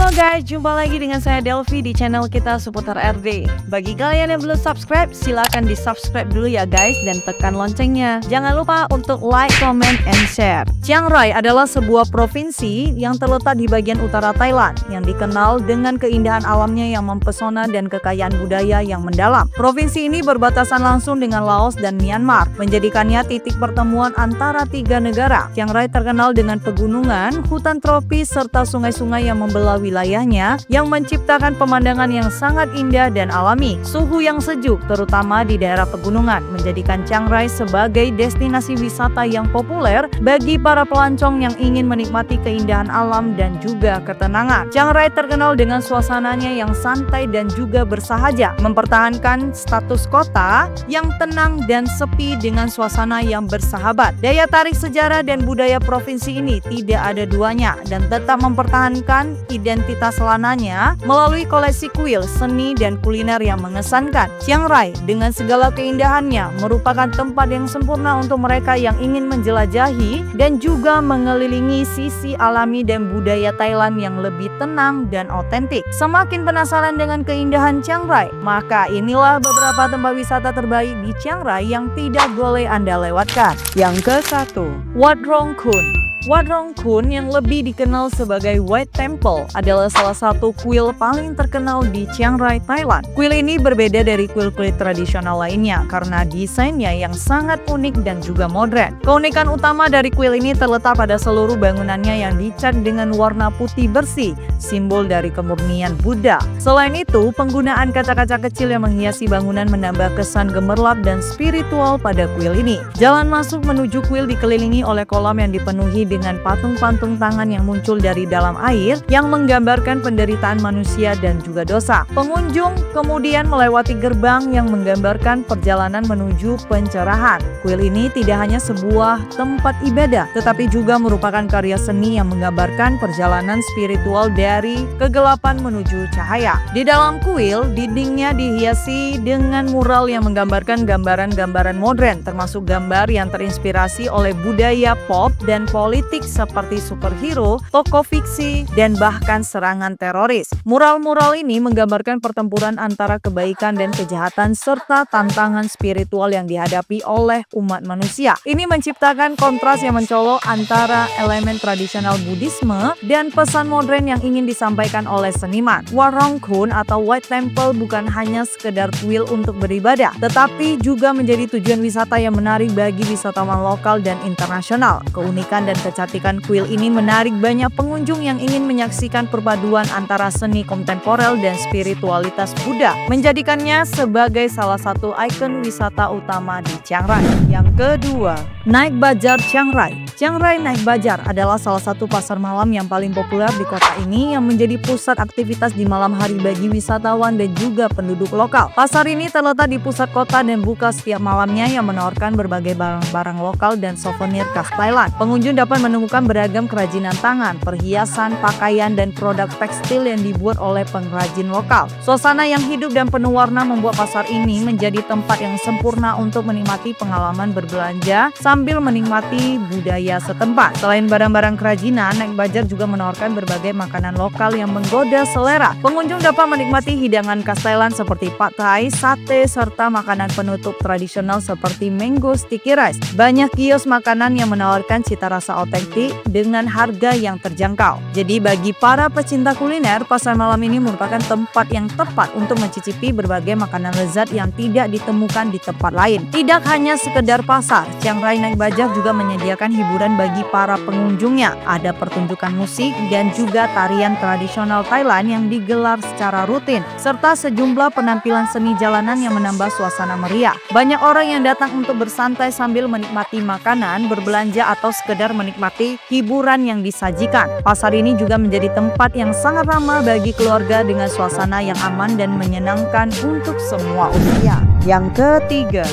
Halo guys, jumpa lagi dengan saya Delvi di channel kita seputar RD. Bagi kalian yang belum subscribe, silakan di subscribe dulu ya guys dan tekan loncengnya. Jangan lupa untuk like, comment, and share. Chiang Rai adalah sebuah provinsi yang terletak di bagian utara Thailand yang dikenal dengan keindahan alamnya yang mempesona dan kekayaan budaya yang mendalam. Provinsi ini berbatasan langsung dengan Laos dan Myanmar, menjadikannya titik pertemuan antara tiga negara. Chiang Rai terkenal dengan pegunungan, hutan tropis, serta sungai-sungai yang membelah wilayahnya yang menciptakan pemandangan yang sangat indah dan alami. Suhu yang sejuk, terutama di daerah pegunungan, menjadikan Chiang Rai sebagai destinasi wisata yang populer bagi para pelancong yang ingin menikmati keindahan alam dan juga ketenangan. Chiang Rai terkenal dengan suasananya yang santai dan juga bersahaja, mempertahankan status kota yang tenang dan sepi dengan suasana yang bersahabat. Daya tarik sejarah dan budaya provinsi ini tidak ada duanya dan tetap mempertahankan identitas lananya melalui koleksi kuil, seni, dan kuliner yang mengesankan. Chiang Rai dengan segala keindahannya merupakan tempat yang sempurna untuk mereka yang ingin menjelajahi dan juga mengelilingi sisi alami dan budaya Thailand yang lebih tenang dan otentik. Semakin penasaran dengan keindahan Chiang Rai? Maka inilah beberapa tempat wisata terbaik di Chiang Rai yang tidak boleh Anda lewatkan. Yang ke-1, Wat Rong Khun. Wat Rong Khun yang lebih dikenal sebagai White Temple adalah salah satu kuil paling terkenal di Chiang Rai, Thailand. Kuil ini berbeda dari kuil-kuil tradisional lainnya karena desainnya yang sangat unik dan juga modern. Keunikan utama dari kuil ini terletak pada seluruh bangunannya yang dicat dengan warna putih bersih, simbol dari kemurnian Buddha. Selain itu, penggunaan kaca-kaca kecil yang menghiasi bangunan menambah kesan gemerlap dan spiritual pada kuil ini. Jalan masuk menuju kuil dikelilingi oleh kolam yang dipenuhi dengan patung-patung tangan yang muncul dari dalam air yang menggambarkan penderitaan manusia dan juga dosa. Pengunjung kemudian melewati gerbang yang menggambarkan perjalanan menuju pencerahan. Kuil ini tidak hanya sebuah tempat ibadah, tetapi juga merupakan karya seni yang menggambarkan perjalanan spiritual dari kegelapan menuju cahaya. Di dalam kuil, dindingnya dihiasi dengan mural yang menggambarkan gambaran-gambaran modern, termasuk gambar yang terinspirasi oleh budaya pop dan politik seperti superhero, tokoh fiksi, dan bahkan serangan teroris. Mural-mural ini menggambarkan pertempuran antara kebaikan dan kejahatan serta tantangan spiritual yang dihadapi oleh umat manusia. Ini menciptakan kontras yang mencolok antara elemen tradisional Buddhisme dan pesan modern yang ingin disampaikan oleh seniman. Wat Rong Khun atau White Temple bukan hanya sekedar kuil untuk beribadah, tetapi juga menjadi tujuan wisata yang menarik bagi wisatawan lokal dan internasional. Keunikan dan kecantikan kuil ini menarik banyak pengunjung yang ingin menyaksikan perpaduan antara seni kontemporer dan spiritualitas Buddha, menjadikannya sebagai salah satu ikon wisata utama di Chiang Rai. Yang kedua, Night Bazaar Chiang Rai. Chiang Rai Night Bazaar adalah salah satu pasar malam yang paling populer di kota ini yang menjadi pusat aktivitas di malam hari bagi wisatawan dan juga penduduk lokal. Pasar ini terletak di pusat kota dan buka setiap malamnya yang menawarkan berbagai barang-barang lokal dan souvenir khas Thailand. Pengunjung dapat menemukan beragam kerajinan tangan, perhiasan, pakaian, dan produk tekstil yang dibuat oleh pengrajin lokal. Suasana yang hidup dan penuh warna membuat pasar ini menjadi tempat yang sempurna untuk menikmati pengalaman berbelanja sambil menikmati budaya setempat. Selain barang-barang kerajinan, Night Bazaar juga menawarkan berbagai makanan lokal yang menggoda selera. Pengunjung dapat menikmati hidangan khas Thailand seperti pad thai, sate, serta makanan penutup tradisional seperti mango sticky rice. Banyak kios makanan yang menawarkan cita rasa otentik dengan harga yang terjangkau. Jadi bagi para pecinta kuliner, pasar malam ini merupakan tempat yang tepat untuk mencicipi berbagai makanan lezat yang tidak ditemukan di tempat lain. Tidak hanya sekedar pasar, Chiang Rai Night Bazaar juga menyediakan hiburan bagi para pengunjungnya. Ada pertunjukan musik dan juga tarian tradisional Thailand yang digelar secara rutin, serta sejumlah penampilan seni jalanan yang menambah suasana meriah. Banyak orang yang datang untuk bersantai sambil menikmati makanan, berbelanja, atau sekedar menikmati hiburan yang disajikan. Pasar ini juga menjadi tempat yang sangat ramah bagi keluarga dengan suasana yang aman dan menyenangkan untuk semua usia. Yang ketiga,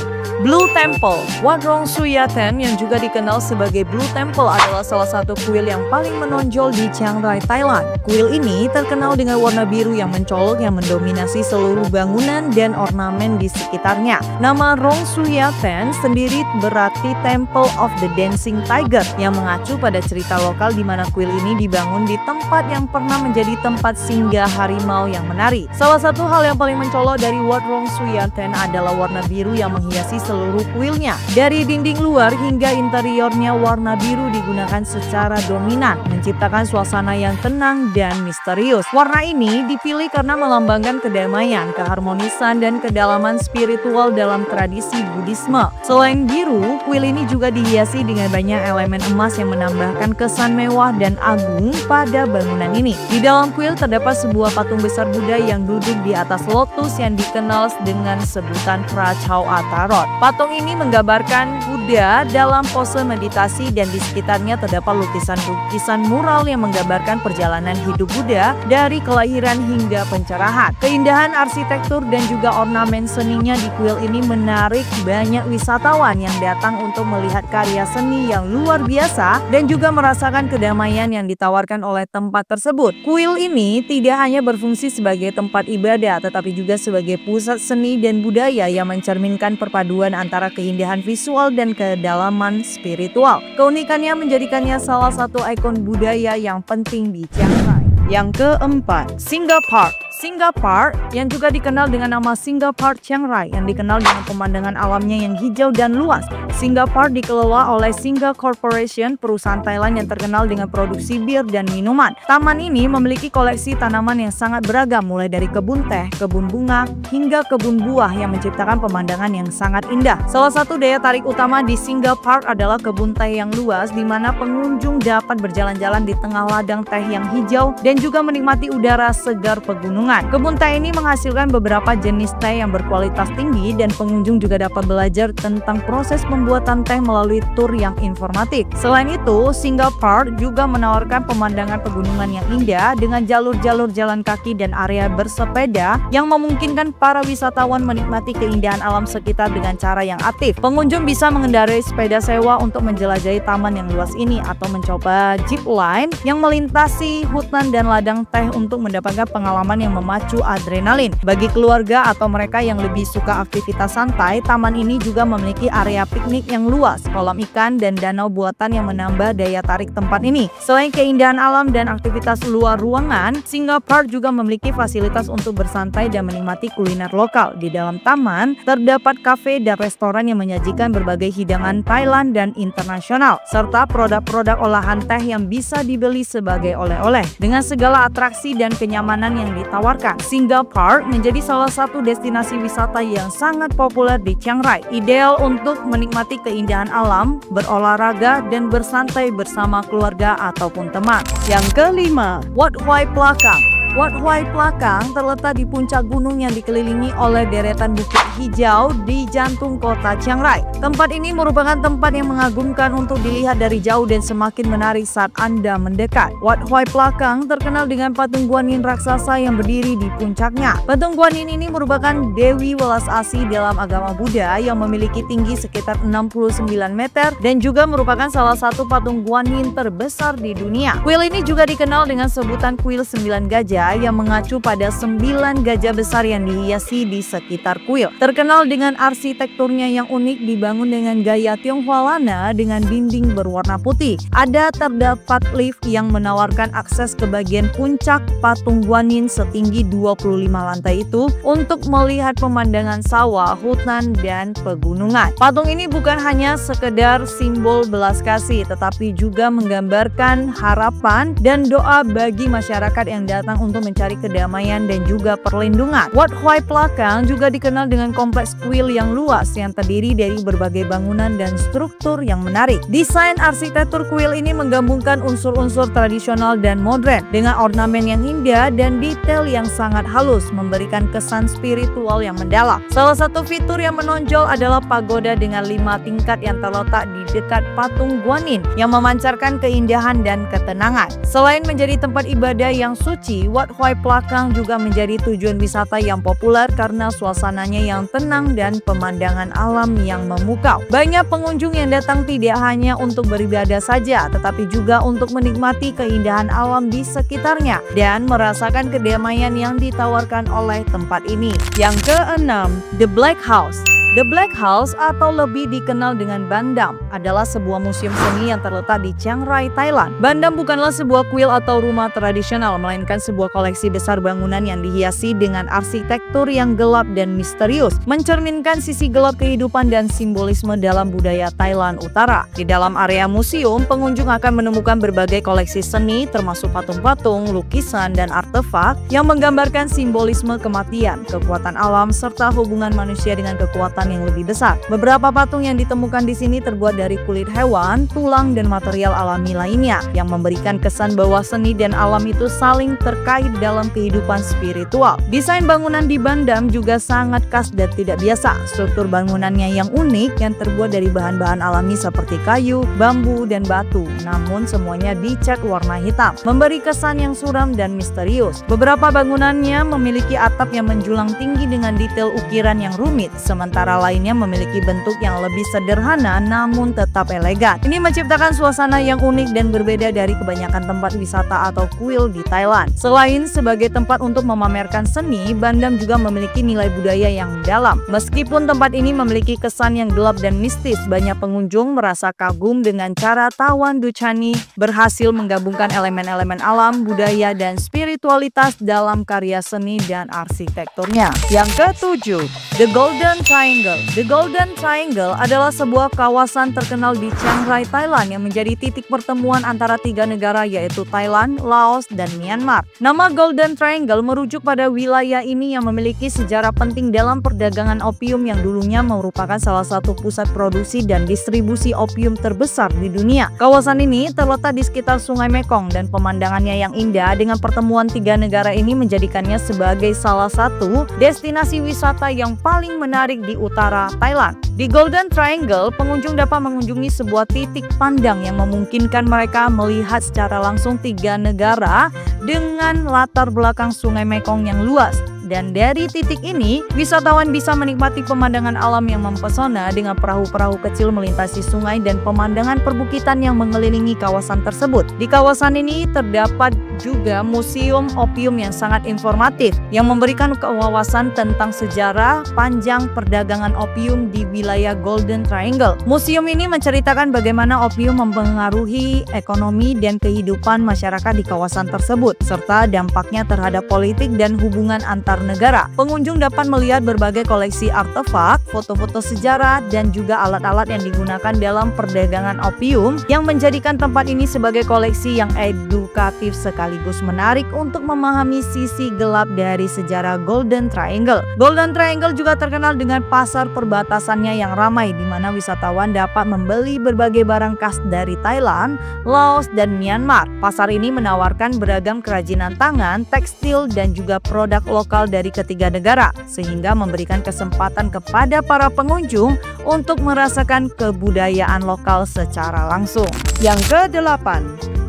Blue Temple. Wat Rong Suyaten yang juga dikenal sebagai Blue Temple adalah salah satu kuil yang paling menonjol di Chiang Rai, Thailand. Kuil ini terkenal dengan warna biru yang mencolok yang mendominasi seluruh bangunan dan ornamen di sekitarnya. Nama Rong Suyaten sendiri berarti Temple of the Dancing Tiger yang mengacu pada cerita lokal di mana kuil ini dibangun di tempat yang pernah menjadi tempat singgah harimau yang menari. Salah satu hal yang paling mencolok dari Wat Rong Suyaten adalah warna biru yang menghiasi seluruh kuilnya. Dari dinding luar hingga interiornya warna biru digunakan secara dominan, menciptakan suasana yang tenang dan misterius. Warna ini dipilih karena melambangkan kedamaian, keharmonisan, dan kedalaman spiritual dalam tradisi Buddhisme. Selain biru, kuil ini juga dihiasi dengan banyak elemen emas yang menambahkan kesan mewah dan agung pada bangunan ini. Di dalam kuil terdapat sebuah patung besar Buddha yang duduk di atas lotus yang dikenal dengan sebutan Prachau Atarot. Patung ini menggambarkan Buddha dalam pose meditasi dan di sekitarnya terdapat lukisan-lukisan mural yang menggambarkan perjalanan hidup Buddha dari kelahiran hingga pencerahan. Keindahan arsitektur dan juga ornamen seninya di kuil ini menarik banyak wisatawan yang datang untuk melihat karya seni yang luar biasa dan juga merasakan kedamaian yang ditawarkan oleh tempat tersebut. Kuil ini tidak hanya berfungsi sebagai tempat ibadah tetapi juga sebagai pusat seni dan budaya yang mencerminkan perpaduan antara keindahan visual dan kedalaman spiritual. Keunikannya menjadikannya salah satu ikon budaya yang penting di Chiang Rai. Yang keempat, Singa Park. Singa Park yang juga dikenal dengan nama Singa Park Chiang Rai yang dikenal dengan pemandangan alamnya yang hijau dan luas. Singa Park dikelola oleh Singa Corporation, perusahaan Thailand yang terkenal dengan produksi bir dan minuman. Taman ini memiliki koleksi tanaman yang sangat beragam mulai dari kebun teh, kebun bunga, hingga kebun buah yang menciptakan pemandangan yang sangat indah. Salah satu daya tarik utama di Singa Park adalah kebun teh yang luas di mana pengunjung dapat berjalan-jalan di tengah ladang teh yang hijau dan juga menikmati udara segar pegunungan. Kebun teh ini menghasilkan beberapa jenis teh yang berkualitas tinggi dan pengunjung juga dapat belajar tentang proses pembuatan teh melalui tur yang informatif. Selain itu, Singa Park juga menawarkan pemandangan pegunungan yang indah dengan jalur-jalur jalan kaki dan area bersepeda yang memungkinkan para wisatawan menikmati keindahan alam sekitar dengan cara yang aktif. Pengunjung bisa mengendarai sepeda sewa untuk menjelajahi taman yang luas ini atau mencoba jeep line yang melintasi hutan dan ladang teh untuk mendapatkan pengalaman yang memacu adrenalin. Bagi keluarga atau mereka yang lebih suka aktivitas santai, taman ini juga memiliki area piknik yang luas, kolam ikan, dan danau buatan yang menambah daya tarik tempat ini. Selain keindahan alam dan aktivitas luar ruangan, Singa Park juga memiliki fasilitas untuk bersantai dan menikmati kuliner lokal. Di dalam taman, terdapat kafe dan restoran yang menyajikan berbagai hidangan Thailand dan internasional, serta produk-produk olahan teh yang bisa dibeli sebagai oleh-oleh. Dengan segala atraksi dan kenyamanan yang ditawarkan, Singa Park menjadi salah satu destinasi wisata yang sangat populer di Chiang Rai. Ideal untuk menikmati keindahan alam, berolahraga, dan bersantai bersama keluarga ataupun teman. Yang kelima, Wat Hoi Plakang. Wat Hoi Plakang terletak di puncak gunung yang dikelilingi oleh deretan bukit hijau di jantung kota Chiang Rai. Tempat ini merupakan tempat yang mengagumkan untuk dilihat dari jauh dan semakin menarik saat Anda mendekat. Wat Hoi Plakang terkenal dengan patung Guanyin raksasa yang berdiri di puncaknya. Patung Guanyin ini merupakan Dewi Welas Asih dalam agama Buddha yang memiliki tinggi sekitar 69 meter dan juga merupakan salah satu patung Guanyin terbesar di dunia. Kuil ini juga dikenal dengan sebutan Kuil 9 Gajah yang mengacu pada 9 gajah besar yang dihiasi di sekitar kuil. Terkenal dengan arsitekturnya yang unik, dibangun dengan gaya Tionghoa Lana dengan dinding berwarna putih. Terdapat lift yang menawarkan akses ke bagian puncak patung Guanyin setinggi 25 lantai itu untuk melihat pemandangan sawah, hutan, dan pegunungan. Patung ini bukan hanya sekedar simbol belas kasih, tetapi juga menggambarkan harapan dan doa bagi masyarakat yang datang untuk mencari kedamaian dan juga perlindungan. Wat Hoi Plakang juga dikenal dengan kompleks kuil yang luas yang terdiri dari berbagai bangunan dan struktur yang menarik. Desain arsitektur kuil ini menggabungkan unsur-unsur tradisional dan modern dengan ornamen yang indah dan detail yang sangat halus, memberikan kesan spiritual yang mendalam. Salah satu fitur yang menonjol adalah pagoda dengan 5 tingkat yang terletak di dekat patung Guanyin yang memancarkan keindahan dan ketenangan. Selain menjadi tempat ibadah yang suci, Wat Wat Hoi Plakang juga menjadi tujuan wisata yang populer karena suasananya yang tenang dan pemandangan alam yang memukau. Banyak pengunjung yang datang tidak hanya untuk beribadah saja, tetapi juga untuk menikmati keindahan alam di sekitarnya dan merasakan kedamaian yang ditawarkan oleh tempat ini. Yang keenam, The Black House. The Black House atau lebih dikenal dengan Bandam adalah sebuah museum seni yang terletak di Chiang Rai, Thailand. Bandam bukanlah sebuah kuil atau rumah tradisional, melainkan sebuah koleksi besar bangunan yang dihiasi dengan arsitektur yang gelap dan misterius, mencerminkan sisi gelap kehidupan dan simbolisme dalam budaya Thailand Utara. Di dalam area museum, pengunjung akan menemukan berbagai koleksi seni termasuk patung-patung, lukisan, dan artefak yang menggambarkan simbolisme kematian, kekuatan alam, serta hubungan manusia dengan kekuatan yang lebih besar. Beberapa patung yang ditemukan di sini terbuat dari kulit hewan, tulang, dan material alami lainnya yang memberikan kesan bahwa seni dan alam itu saling terkait dalam kehidupan spiritual. Desain bangunan di Bandam juga sangat khas dan tidak biasa. Struktur bangunannya yang unik yang terbuat dari bahan-bahan alami seperti kayu, bambu, dan batu. Namun semuanya dicat warna hitam, memberi kesan yang suram dan misterius. Beberapa bangunannya memiliki atap yang menjulang tinggi dengan detail ukiran yang rumit, sementara lainnya memiliki bentuk yang lebih sederhana namun tetap elegan. Ini menciptakan suasana yang unik dan berbeda dari kebanyakan tempat wisata atau kuil di Thailand. Selain sebagai tempat untuk memamerkan seni, Bandam juga memiliki nilai budaya yang dalam. Meskipun tempat ini memiliki kesan yang gelap dan mistis, banyak pengunjung merasa kagum dengan cara Tawan Duchani berhasil menggabungkan elemen-elemen alam, budaya, dan spiritualitas dalam karya seni dan arsitekturnya. Yang ketujuh, The Golden Triangle. The Golden Triangle adalah sebuah kawasan terkenal di Chiang Rai, Thailand yang menjadi titik pertemuan antara tiga negara yaitu Thailand, Laos, dan Myanmar. Nama Golden Triangle merujuk pada wilayah ini yang memiliki sejarah penting dalam perdagangan opium yang dulunya merupakan salah satu pusat produksi dan distribusi opium terbesar di dunia. Kawasan ini terletak di sekitar Sungai Mekong dan pemandangannya yang indah dengan pertemuan tiga negara ini menjadikannya sebagai salah satu destinasi wisata yang paling menarik di utara Thailand. Di Golden Triangle, pengunjung dapat mengunjungi sebuah titik pandang yang memungkinkan mereka melihat secara langsung tiga negara dengan latar belakang Sungai Mekong yang luas. Dan dari titik ini, wisatawan bisa menikmati pemandangan alam yang mempesona dengan perahu-perahu kecil melintasi sungai dan pemandangan perbukitan yang mengelilingi kawasan tersebut. Di kawasan ini terdapat juga museum opium yang sangat informatif yang memberikan wawasan tentang sejarah panjang perdagangan opium di wilayah Golden Triangle. Museum ini menceritakan bagaimana opium mempengaruhi ekonomi dan kehidupan masyarakat di kawasan tersebut, serta dampaknya terhadap politik dan hubungan antar negara. Pengunjung dapat melihat berbagai koleksi artefak, foto-foto sejarah, dan juga alat-alat yang digunakan dalam perdagangan opium yang menjadikan tempat ini sebagai koleksi yang edukatif sekaligus menarik untuk memahami sisi gelap dari sejarah Golden Triangle. Golden Triangle juga terkenal dengan pasar perbatasannya yang ramai di mana wisatawan dapat membeli berbagai barang khas dari Thailand, Laos, dan Myanmar. Pasar ini menawarkan beragam kerajinan tangan, tekstil, dan juga produk lokal dari ketiga negara, sehingga memberikan kesempatan kepada para pengunjung untuk merasakan kebudayaan lokal secara langsung. Yang ke-8,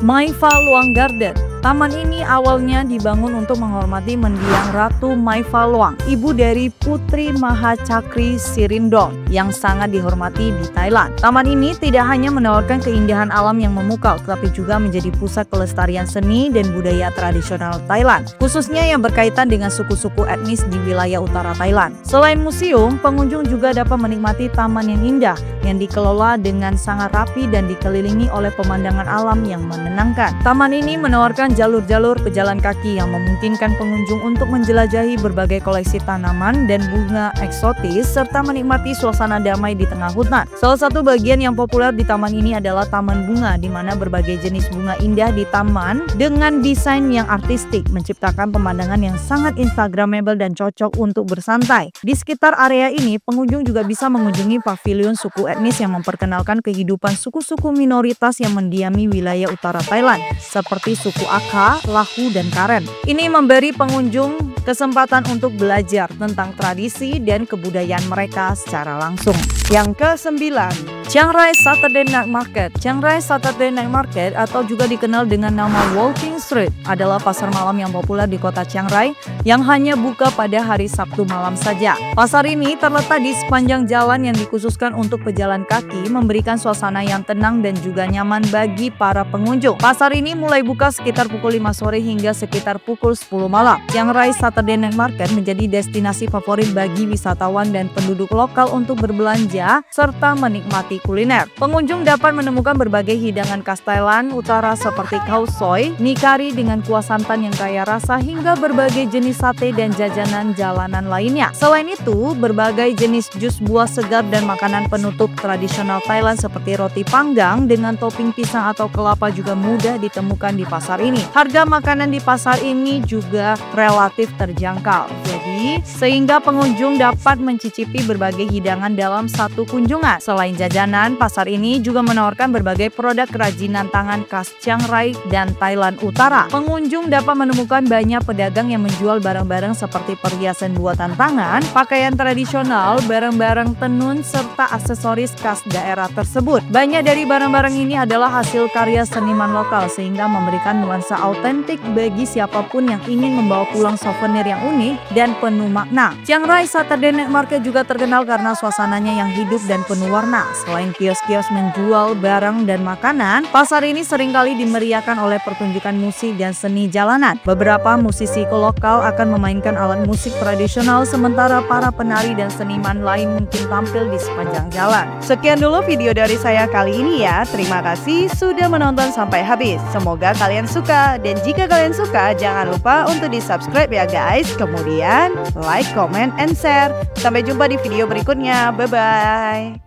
My Pha Luang Garden. Taman ini awalnya dibangun untuk menghormati mendiang Ratu My Pha Luang, ibu dari Putri Mahachakri Sirindorn yang sangat dihormati di Thailand. Taman ini tidak hanya menawarkan keindahan alam yang memukau, tetapi juga menjadi pusat pelestarian seni dan budaya tradisional Thailand, khususnya yang berkaitan dengan suku-suku etnis di wilayah utara Thailand. Selain museum, pengunjung juga dapat menikmati taman yang indah yang dikelola dengan sangat rapi dan dikelilingi oleh pemandangan alam yang menenangkan. Taman ini menawarkan jalur-jalur pejalan kaki yang memungkinkan pengunjung untuk menjelajahi berbagai koleksi tanaman dan bunga eksotis serta menikmati suasana damai di tengah hutan. Salah satu bagian yang populer di taman ini adalah taman bunga, di mana berbagai jenis bunga indah di taman dengan desain yang artistik menciptakan pemandangan yang sangat instagramable dan cocok untuk bersantai. Di sekitar area ini, pengunjung juga bisa mengunjungi pavilion suku etnis yang memperkenalkan kehidupan suku-suku minoritas yang mendiami wilayah utara Thailand, seperti suku Akha, Lahu, dan Karen. Ini memberi pengunjung kesempatan untuk belajar tentang tradisi dan kebudayaan mereka secara langsung. Yang ke-9, Chiang Rai Saturday Night Market. Chiang Rai Saturday Night Market atau juga dikenal dengan nama Walking Street adalah pasar malam yang populer di kota Chiang Rai yang hanya buka pada hari Sabtu malam saja. Pasar ini terletak di sepanjang jalan yang dikhususkan untuk pejalan kaki, memberikan suasana yang tenang dan juga nyaman bagi para pengunjung. Pasar ini mulai buka sekitar pukul 5 sore hingga sekitar pukul 10 malam. Chiang Rai Saturday Night Market menjadi destinasi favorit bagi wisatawan dan penduduk lokal untuk berbelanja serta menikmati kuliner. Pengunjung dapat menemukan berbagai hidangan khas Thailand utara seperti khao soi, mie kari dengan kuah santan yang kaya rasa hingga berbagai jenis sate dan jajanan jalanan lainnya. Selain itu, berbagai jenis jus buah segar dan makanan penutup tradisional Thailand seperti roti panggang dengan topping pisang atau kelapa juga mudah ditemukan di pasar ini. Harga makanan di pasar ini juga relatif terjangkau. Jadi, sehingga pengunjung dapat mencicipi berbagai hidangan dalam satu kunjungan. Selain jajanan, pasar ini juga menawarkan berbagai produk kerajinan tangan khas Chiang Rai dan Thailand Utara. Pengunjung dapat menemukan banyak pedagang yang menjual barang-barang seperti perhiasan buatan tangan, pakaian tradisional, barang-barang tenun, serta aksesoris khas daerah tersebut. Banyak dari barang-barang ini adalah hasil karya seniman lokal sehingga memberikan nuansa autentik bagi siapapun yang ingin membawa pulang souvenir yang unik dan penuh makna. Chiang Rai Saturday Night Market juga terkenal karena suasananya yang hidup dan penuh warna. Selain kios-kios menjual barang dan makanan, pasar ini seringkali dimeriahkan oleh pertunjukan musik dan seni jalanan. Beberapa musisi lokal akan memainkan alat musik tradisional, sementara para penari dan seniman lain mungkin tampil di sepanjang jalan. Sekian dulu video dari saya kali ini ya. Terima kasih sudah menonton sampai habis. Semoga kalian suka, dan jika kalian suka jangan lupa untuk di subscribe ya guys. Kemudian like, comment, and share. Sampai jumpa di video berikutnya. Bye bye.